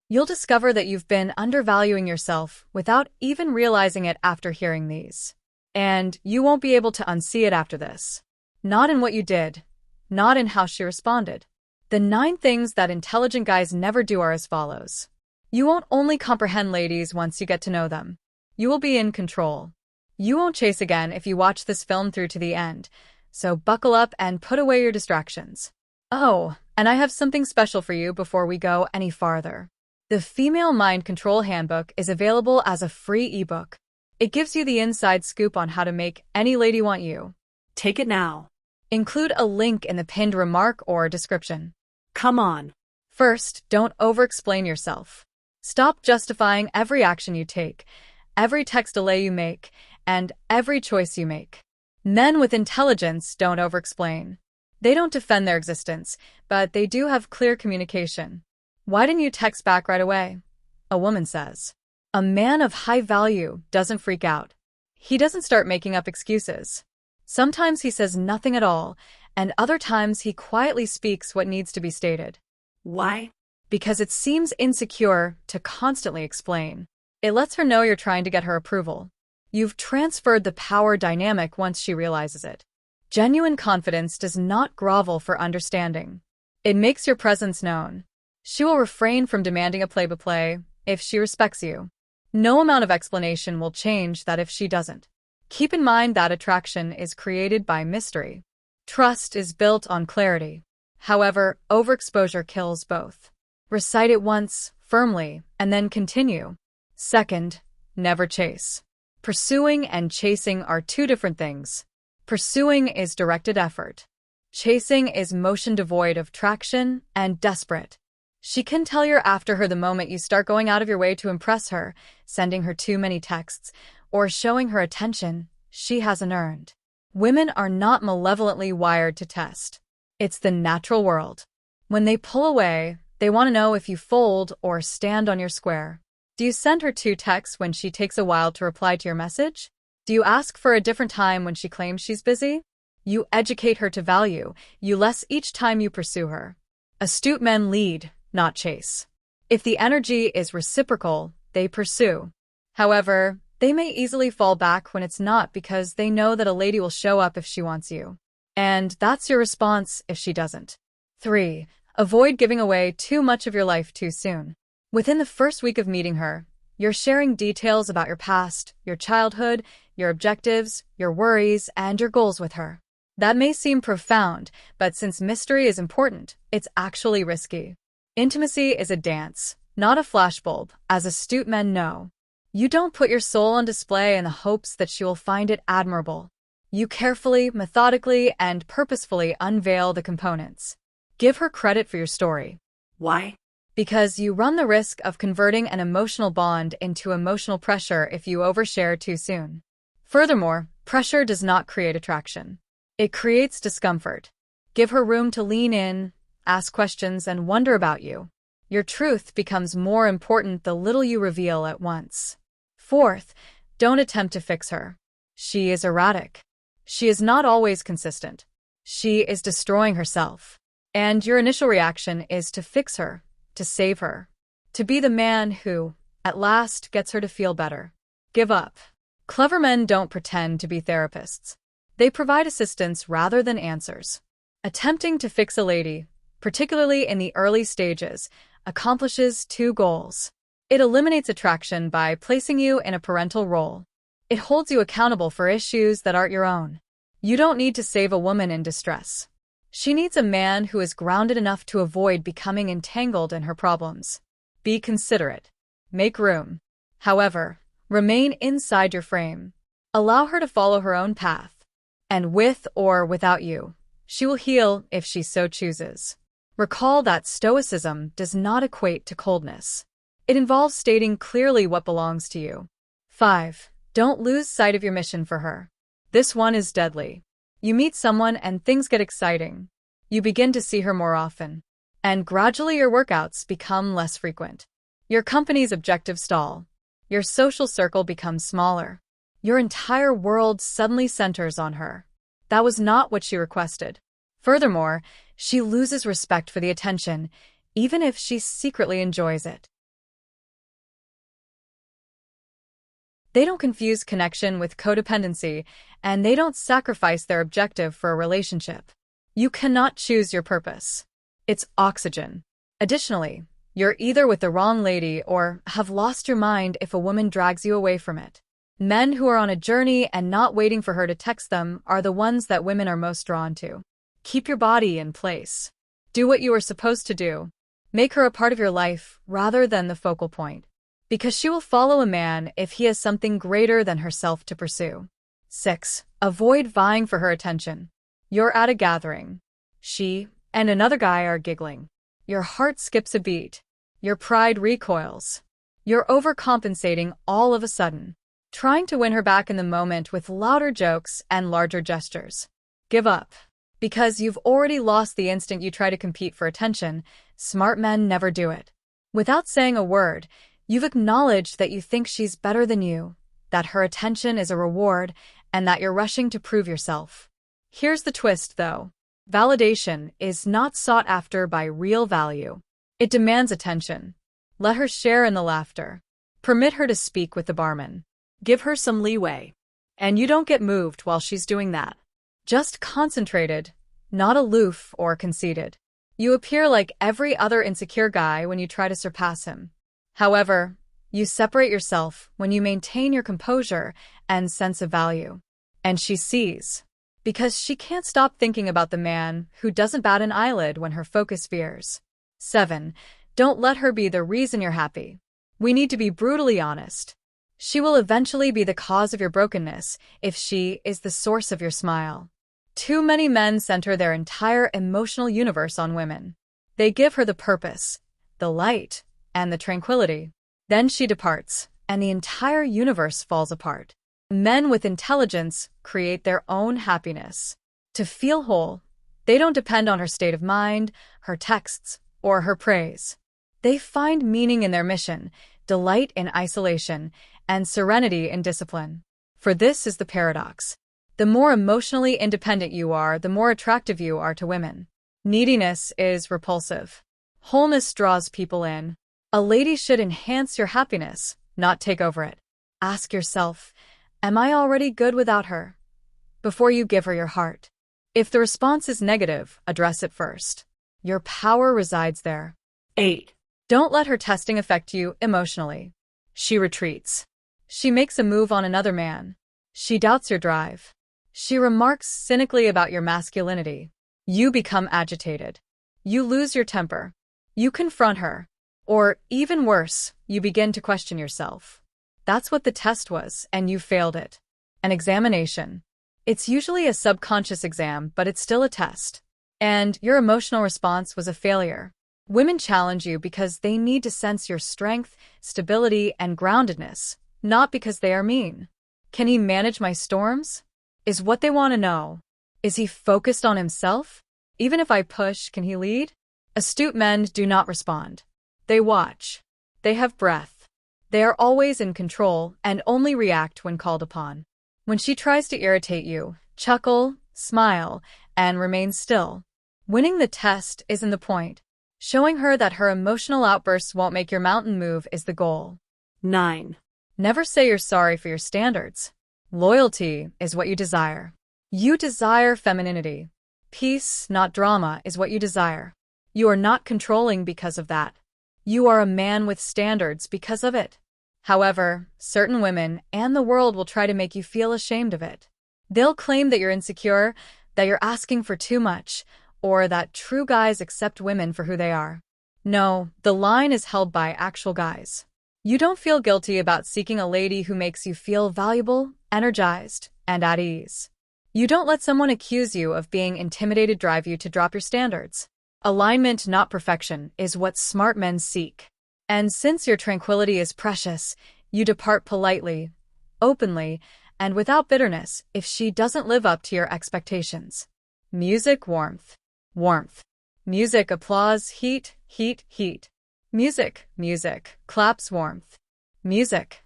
You'll discover that you've been undervaluing yourself without even realizing it after hearing these. And you won't be able to unsee it after this. Not in what you did, not in how she responded. The 9 things that intelligent guys never do are as follows. You won't only comprehend ladies once you get to know them. You will be in control. You won't chase again if you watch this film through to the end, so buckle up and put away your distractions. Oh, and I have something special for you before we go any farther. The Female Mind Control Handbook is available as a free ebook. It gives you the inside scoop on how to make any lady want you. Take it now. Include a link in the pinned remark or description. Come on. First, don't over-explain yourself. Stop justifying every action you take, every text delay you make, and every choice you make. Men with intelligence don't over-explain. They don't defend their existence, but they do have clear communication. Why didn't you text back right away? A woman says. A man of high value doesn't freak out. He doesn't start making up excuses. Sometimes he says nothing at all, and other times he quietly speaks what needs to be stated. Why? Because it seems insecure to constantly explain. It lets her know you're trying to get her approval. You've transferred the power dynamic once she realizes it. Genuine confidence does not grovel for understanding. It makes your presence known. She will refrain from demanding a play-by-play if she respects you. No amount of explanation will change that if she doesn't. Keep in mind that attraction is created by mystery. Trust is built on clarity. However, overexposure kills both. Recite it once, firmly, and then continue. Second, never chase. Pursuing and chasing are 2 different things. Pursuing is directed effort. Chasing is motion devoid of traction and desperate. She can tell you're after her the moment you start going out of your way to impress her, sending her too many texts, or showing her attention she hasn't earned. Women are not malevolently wired to test. It's the natural world. When they pull away, they want to know if you fold or stand on your square. Do you send her 2 texts when she takes a while to reply to your message? Do you ask for a different time when she claims she's busy? You educate her to value you less each time you pursue her. Astute men lead, not chase. If the energy is reciprocal, they pursue. However, they may easily fall back when it's not because they know that a lady will show up if she wants you. And that's your response if she doesn't. 3. Avoid giving away too much of your life too soon. Within the first week of meeting her, you're sharing details about your past, your childhood, your objectives, your worries, and your goals with her. That may seem profound, but since mystery is important, it's actually risky. Intimacy is a dance, not a flashbulb, as astute men know. You don't put your soul on display in the hopes that she will find it admirable. You carefully, methodically, and purposefully unveil the components. Give her credit for your story. Why? Because you run the risk of converting an emotional bond into emotional pressure if you overshare too soon. Furthermore, pressure does not create attraction. It creates discomfort. Give her room to lean in, ask questions, and wonder about you. Your truth becomes more important the little you reveal at once. 4th, don't attempt to fix her. She is erratic. She is not always consistent. She is destroying herself. And your initial reaction is to fix her, to save her, to be the man who, at last, gets her to feel better. Give up. Clever men don't pretend to be therapists. They provide assistance rather than answers. Attempting to fix a lady, particularly in the early stages, accomplishes 2 goals. It eliminates attraction by placing you in a parental role. It holds you accountable for issues that aren't your own. You don't need to save a woman in distress. She needs a man who is grounded enough to avoid becoming entangled in her problems. Be considerate. Make room. However, remain inside your frame. Allow her to follow her own path. And with or without you, she will heal if she so chooses. Recall that Stoicism does not equate to coldness. It involves stating clearly what belongs to you. 5. Don't lose sight of your mission for her. This one is deadly. You meet someone and things get exciting. You begin to see her more often. And gradually your workouts become less frequent. Your company's objectives stall. Your social circle becomes smaller. Your entire world suddenly centers on her. That was not what she requested. Furthermore, she loses respect for the attention, even if she secretly enjoys it. They don't confuse connection with codependency, and they don't sacrifice their objective for a relationship. You cannot choose your purpose. It's oxygen. Additionally, you're either with the wrong lady or have lost your mind if a woman drags you away from it. Men who are on a journey and not waiting for her to text them are the ones that women are most drawn to. Keep your body in place. Do what you are supposed to do. Make her a part of your life rather than the focal point. Because she will follow a man if he has something greater than herself to pursue. 6. Avoid vying for her attention. You're at a gathering. She and another guy are giggling. Your heart skips a beat. Your pride recoils. You're overcompensating all of a sudden, trying to win her back in the moment with louder jokes and larger gestures. Give up. Because you've already lost the instant you try to compete for attention. Smart men never do it. Without saying a word, you've acknowledged that you think she's better than you, that her attention is a reward, and that you're rushing to prove yourself. Here's the twist, though. Validation is not sought after by real value. It demands attention. Let her share in the laughter. Permit her to speak with the barman. Give her some leeway. And you don't get moved while she's doing that. Just concentrated, not aloof or conceited. You appear like every other insecure guy when you try to surpass him. However, you separate yourself when you maintain your composure and sense of value. And she sees. Because she can't stop thinking about the man who doesn't bat an eyelid when her focus veers. 7. Don't let her be the reason you're happy. We need to be brutally honest. She will eventually be the cause of your brokenness if she is the source of your smile. Too many men center their entire emotional universe on women. They give her the purpose, the light, and the tranquility. Then she departs, and the entire universe falls apart. Men with intelligence create their own happiness. To feel whole, they don't depend on her state of mind, her texts, or her praise. They find meaning in their mission, delight in isolation, and serenity in discipline. For this is the paradox. The more emotionally independent you are, the more attractive you are to women. Neediness is repulsive. Wholeness draws people in. A lady should enhance your happiness, not take over it. Ask yourself, am I already good without her? Before you give her your heart. If the response is negative, address it first. Your power resides there. 8. Don't let her testing affect you emotionally. She retreats. She makes a move on another man. She doubts your drive. She remarks cynically about your masculinity. You become agitated. You lose your temper. You confront her. Or, even worse, you begin to question yourself. That's what the test was, and you failed it. An examination. It's usually a subconscious exam, but it's still a test. And your emotional response was a failure. Women challenge you because they need to sense your strength, stability, and groundedness, not because they are mean. Can he manage my storms? Is what they want to know. Is he focused on himself? Even if I push, can he lead? Astute men do not respond. They watch. They have breath. They are always in control and only react when called upon. When she tries to irritate you, chuckle, smile, and remain still. Winning the test isn't the point. Showing her that her emotional outbursts won't make your mountain move is the goal. 9. Never say you're sorry for your standards. Loyalty is what you desire. You desire femininity. Peace, not drama, is what you desire. You are not controlling because of that. You are a man with standards because of it. However, certain women and the world will try to make you feel ashamed of it. They'll claim that you're insecure, that you're asking for too much, or that true guys accept women for who they are. No, the line is held by actual guys. You don't feel guilty about seeking a lady who makes you feel valuable, energized, and at ease. You don't let someone accuse you of being intimidated drive you to drop your standards. Alignment, not perfection, is what smart men seek. And since your tranquility is precious, you depart politely, openly, and without bitterness if she doesn't live up to your expectations. Music, warmth. Warmth. Music, applause, heat, heat, heat. Music, music, claps, warmth. Music,